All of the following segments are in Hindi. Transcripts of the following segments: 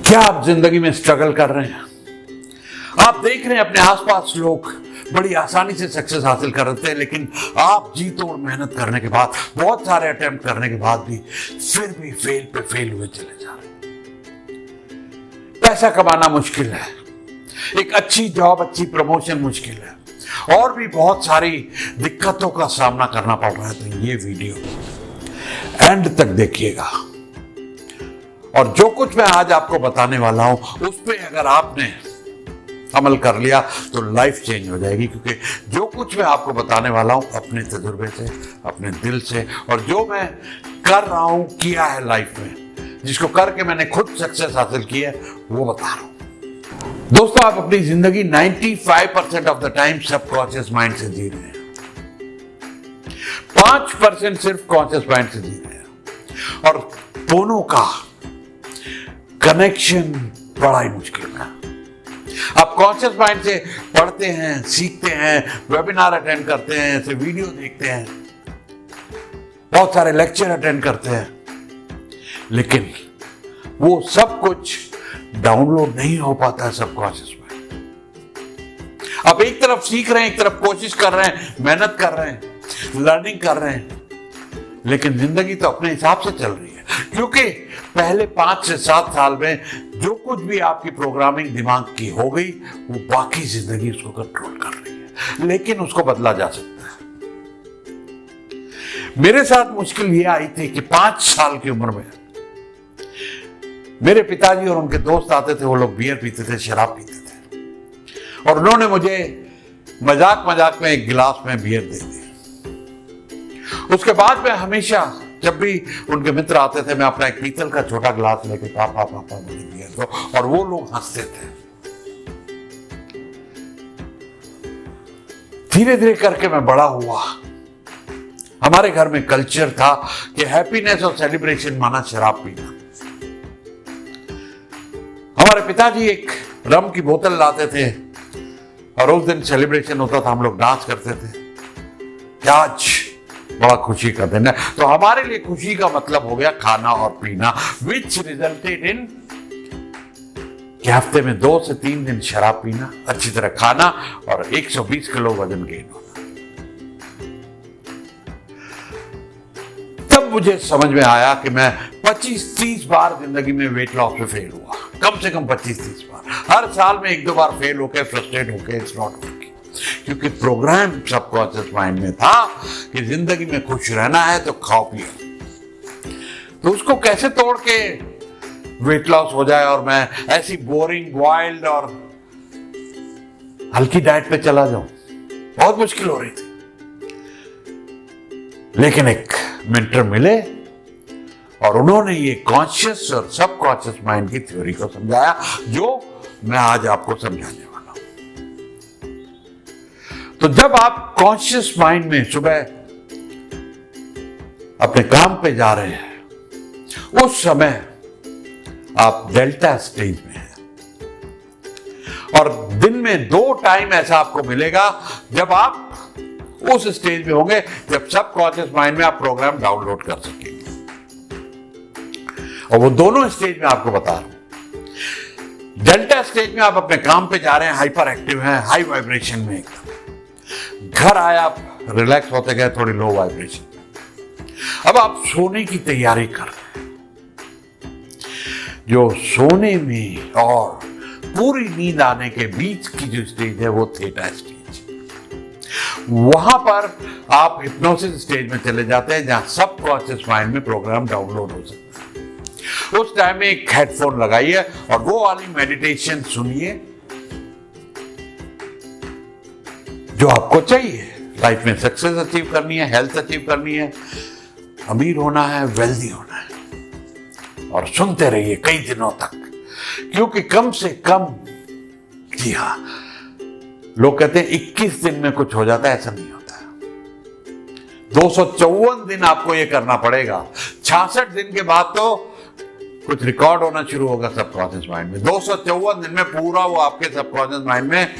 क्या आप जिंदगी में स्ट्रगल कर रहे हैं? आप देख रहे हैं अपने आसपास लोग बड़ी आसानी से सक्सेस हासिल कर रहे हैं, लेकिन आप जी तोड़ मेहनत करने के बाद, बहुत सारे अटेम्प्ट करने के बाद भी फिर भी फेल पे फेल हुए चले जा रहे हैं। पैसा कमाना मुश्किल है, एक अच्छी जॉब, अच्छी प्रमोशन मुश्किल है, और भी बहुत सारी दिक्कतों का सामना करना पड़ रहा है। तो ये वीडियो एंड तक देखिएगा, और जो कुछ मैं आज आपको बताने वाला हूं उस पर अगर आपने अमल कर लिया तो लाइफ चेंज हो जाएगी। क्योंकि जो कुछ मैं आपको बताने वाला हूं अपने तजुर्बे से, अपने दिल से, और जो मैं कर रहा हूं, किया है लाइफ में, जिसको करके मैंने खुद सक्सेस हासिल की है, वो बता रहा हूं। दोस्तों, आप अपनी जिंदगी 95% of the time subconscious mind से जी रहे हैं, 5% सिर्फ कॉन्शियस माइंड से जी रहे हैं, और दोनों का कनेक्शन बड़ा ही मुश्किल है। आप कॉन्शियस माइंड से पढ़ते हैं, सीखते हैं, वेबिनार अटेंड करते हैं, ऐसे वीडियो देखते हैं, बहुत सारे लेक्चर अटेंड करते हैं, लेकिन वो सब कुछ डाउनलोड नहीं हो पाता है सबकॉन्शियस माइंड। आप एक तरफ सीख रहे हैं, एक तरफ कोशिश कर रहे हैं, मेहनत कर रहे हैं, लर्निंग कर रहे हैं, लेकिन जिंदगी तो अपने हिसाब से चल रही है। क्योंकि पहले 5 से 7 साल में जो कुछ भी आपकी प्रोग्रामिंग दिमाग की हो गई, वो बाकी जिंदगी उसको कंट्रोल कर रही है, लेकिन उसको बदला जा सकता है। मेरे साथ मुश्किल ये आई थी कि 5 साल की उम्र में मेरे पिताजी और उनके दोस्त आते थे, वो लोग बियर पीते थे, शराब पीते थे, और उन्होंने मुझे मजाक मजाक में एक गिलास में बियर दे दी। उसके बाद मैं हमेशा जब भी उनके मित्र आते थे, मैं अपना एक पीतल का छोटा गिलास लेके पापा पापा मुझे बियर दो, और वो लोग हंसते थे। धीरे धीरे करके मैं बड़ा हुआ। हमारे घर में कल्चर था कि हैप्पीनेस और सेलिब्रेशन माना शराब पीना। हमारे पिताजी एक रम की बोतल लाते थे, और उस दिन सेलिब्रेशन होता था, हम लोग डांस करते थे कि आज बड़ा खुशी का दिन है। तो हमारे लिए खुशी का मतलब हो गया खाना और पीना, विच रिजल्टेड इन कि हफ्ते में 2 से 3 दिन शराब पीना, अच्छी तरह खाना, और 120 किलो वजन गेन होना। तब मुझे समझ में आया कि मैं 25-30 बार जिंदगी में वेट लॉस में फेल हुआ, कम से कम 25-30 बार। हर साल में 1-2 बार फेल होकर, फ्रस्ट्रेट होकर, इट्स नॉट वर्किंग। क्योंकि प्रोग्राम सबकॉन्शियस माइंड में था कि जिंदगी में खुश रहना है तो खाओ पियो। तो उसको कैसे तोड़ के वेट लॉस हो जाए और मैं ऐसी बोरिंग, वाइल्ड और हल्की डाइट पे चला जाऊं, बहुत मुश्किल हो रही थी। लेकिन एक मेंटर मिले, और उन्होंने ये कॉन्शियस और सबकॉन्शियस माइंड की थ्योरी को समझाया, जो मैं आज आपको समझाने वाला हूं। तो जब आप कॉन्शियस माइंड में सुबह अपने काम पे जा रहे हैं, उस समय आप डेल्टा स्टेज में हैं, और दिन में 2 टाइम ऐसा आपको मिलेगा जब आप उस स्टेज में होंगे जब सबकॉन्शियस माइंड में आप प्रोग्राम डाउनलोड कर सकेंगे। और वो दोनों स्टेज में आपको बता रहा हूं। डेल्टा स्टेज में आप अपने काम पे जा रहे हैं, हाइपर एक्टिव हैं, हाई वाइब्रेशन में एकदम। घर आए, आप रिलैक्स होते गए, थोड़ी लो वाइब्रेशन। अब आप सोने की तैयारी कर रहे हैं। जो सोने में और पूरी नींद आने के बीच की जो स्टेज है, वो थीटा स्टेज। वहां पर आप हिप्नोसिस स्टेज में चले जाते हैं, जहां सबकॉन्शियस माइंड में प्रोग्राम डाउनलोड हो सकता है। उस टाइम में एक हेडफोन लगाइए और वो वाली मेडिटेशन सुनिए जो आपको चाहिए। लाइफ में सक्सेस अचीव करनी है, हेल्थ अचीव करनी है, अमीर होना है, वेल्दी होना है, और सुनते रहिए कई दिनों तक। क्योंकि कम से कम, जी हाँ, लोग कहते हैं 21 दिन में कुछ हो जाता है, ऐसा नहीं होता है। 254 दिन आपको ये करना पड़ेगा। 66 दिन के बाद तो कुछ रिकॉर्ड होना शुरू होगा सबकॉन्शियस माइंड में। 254 दिन में पूरा वो आपके सबकॉन्शियस माइंड में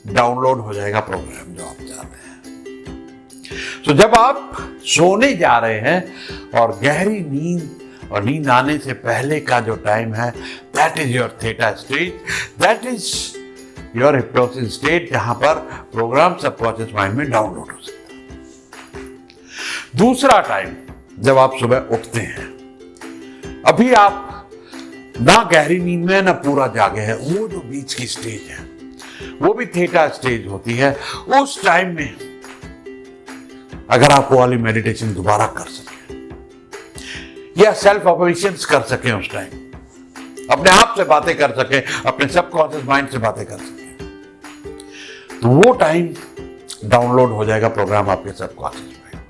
डाउनलोड हो जाएगा प्रोग्राम जो आप चाहते हैं। तो जब आप सोने जा रहे हैं और गहरी नींद और नींद आने से पहले का जो टाइम है, that is your theta stage, that is your hypnosis state, जहां पर प्रोग्राम सबकॉन्शियस माइंड में डाउनलोड हो सकता है। दूसरा टाइम जब आप सुबह उठते हैं, अभी आप ना गहरी नींद में ना पूरा जागे हैं, वो जो बीच की स्टेज है वो भी थीटा स्टेज होती है। उस टाइम में अगर आप वो वाली मेडिटेशन दोबारा कर सकें या सेल्फ अफर्मेशंस कर सकें, उस टाइम अपने आप से बातें कर सकें, अपने सबकॉन्शियस माइंड से बातें कर सकें, तो वो टाइम डाउनलोड हो जाएगा प्रोग्राम आपके सबकॉन्शियस माइंड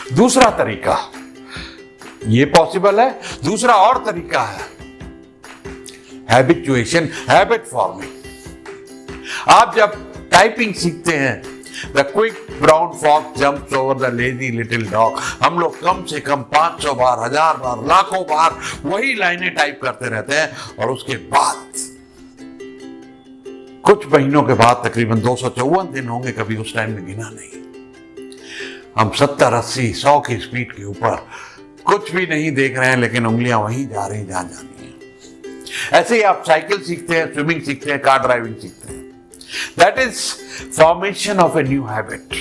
में। दूसरा तरीका ये पॉसिबल है। दूसरा और तरीका है हैबिचुएशन, हैबिट फॉर्मिंग। आप जब टाइपिंग सीखते हैं, the quick brown fox jumps over the lazy little dog, हम लोग कम से कम 500 बार, 1000 बार, लाखों बार वही लाइनें टाइप करते रहते हैं और उसके बाद कुछ महीनों के बाद, तकरीबन 254 दिन होंगे, कभी उस टाइम में गिना नहीं, हम 70, 80, 100 की स्पीड के ऊपर कुछ भी नहीं देख रहे हैं, लेकिन उंगलियां वहीं जा रही जहां जानी है। ऐसे ही आप साइकिल सीखते हैं, स्विमिंग सीखते हैं, कार ड्राइविंग सीखते हैं। That is formation of a new habit.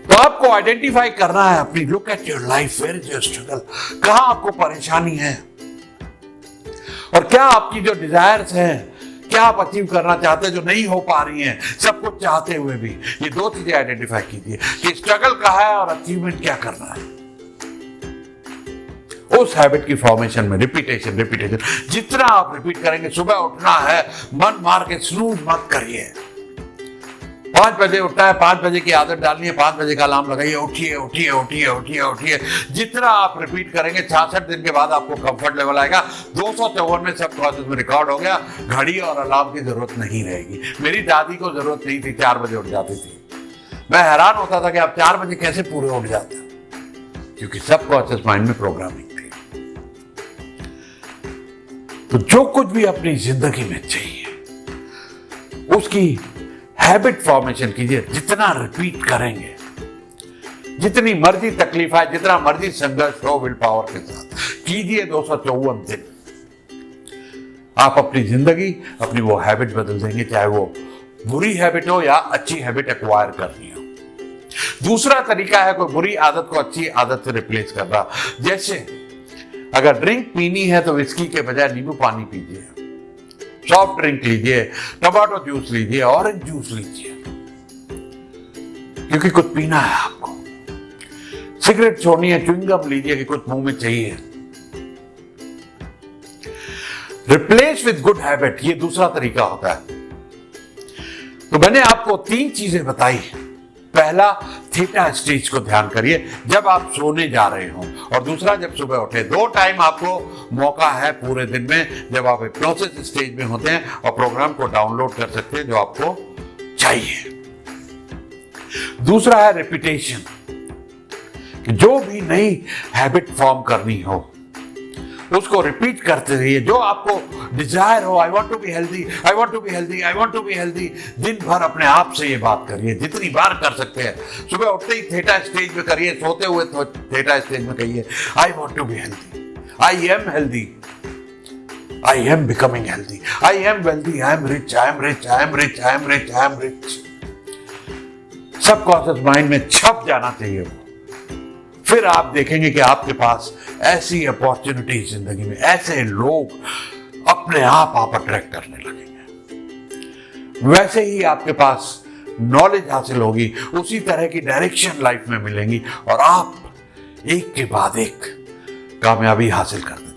तो आपको आइडेंटिफाई करना है अपनी, look at your life, where is your struggle, कहां आपको परेशानी है और क्या आपकी जो डिजायर्स हैं, क्या आप अचीव करना चाहते हैं जो नहीं हो पा रही हैं, सब कुछ चाहते हुए भी। ये दो चीजें आइडेंटिफाई कीजिए कि स्ट्रगल कहां है और अचीवमेंट क्या करना है। उस हैबिट की फॉर्मेशन में रिपीटेशन, रिपीटेशन, जितना आप रिपीट करेंगे। सुबह उठना है, मन मार के स्नूज मत करिए। 5 बजे उठना है, 5 बजे की आदत डालनी है, 5 बजे का अलार्म लगाइए, उठिए उठिए उठिए उठिए उठिए। जितना आप रिपीट करेंगे, 66 दिन के बाद आपको कंफर्ट लेवल आएगा। 254 में सब प्रोसेस में रिकॉर्ड हो गया, घड़ी और अलार्म की जरूरत नहीं रहेगी। मेरी दादी को जरूरत नहीं थी, 4 बजे उठ जाती थी। मैं हैरान होता था कि आप 4 बजे कैसे पूरे उठ जाते, क्योंकि सब कॉन्शियस माइंड में प्रोग्रामिंग। तो जो कुछ भी अपनी जिंदगी में चाहिए उसकी हैबिट फॉर्मेशन कीजिए। जितना रिपीट करेंगे, जितनी मर्जी तकलीफ आए, जितना मर्जी संघर्ष हो, विल पावर के साथ कीजिए। 254 दिन आप अपनी जिंदगी, अपनी वो हैबिट बदल देंगे, चाहे वो बुरी हैबिट हो या अच्छी हैबिट एक्वायर करनी हो। दूसरा तरीका है कोई बुरी आदत को अच्छी आदत से रिप्लेस करना। जैसे अगर ड्रिंक पीनी है तो विस्की के बजाय नींबू पानी पीजिए, सॉफ्ट ड्रिंक लीजिए, टमाटो जूस लीजिए, ऑरेंज जूस लीजिए, क्योंकि कुछ पीना है आपको। सिगरेट छोड़नी है, च्युइंगम लीजिए कि कुछ मुंह में चाहिए। रिप्लेस विद गुड हैबिट, ये दूसरा तरीका होता है। तो मैंने आपको 3 चीजें बताई। पहला, थीटा स्टेज को ध्यान करिए जब आप सोने जा रहे हो, और दूसरा जब सुबह उठे। 2 टाइम आपको मौका है पूरे दिन में जब आप हिप्नोसिस स्टेज में होते हैं और प्रोग्राम को डाउनलोड कर सकते हैं जो आपको चाहिए। दूसरा है रिपीटेशन, कि जो भी नई हैबिट फॉर्म करनी हो उसको रिपीट करते रहिए। जो आपको डिजायर हो, I want to be healthy, I want to be healthy, I want to be healthy, दिन भर अपने आप से ये बात करिए, जितनी बार कर सकते हैं। सुबह उठते ही थीटा स्टेज में करिए, सोते हुए तो थीटा स्टेज में कहिए, I want to be healthy, I am healthy, I am becoming healthy, I am wealthy, I am rich, I am rich, I am rich, I am rich, I am rich. Subconscious mind में छप जाना चाहिए वो। फिर आप देखेंगे कि आपके पास ऐसी अपॉर्चुनिटी जिंदगी में, ऐसे लोग अपने आप अट्रैक्ट करने लगेंगे। वैसे ही आपके पास नॉलेज हासिल होगी, उसी तरह की डायरेक्शन लाइफ में मिलेंगी और आप एक के बाद एक कामयाबी हासिल करते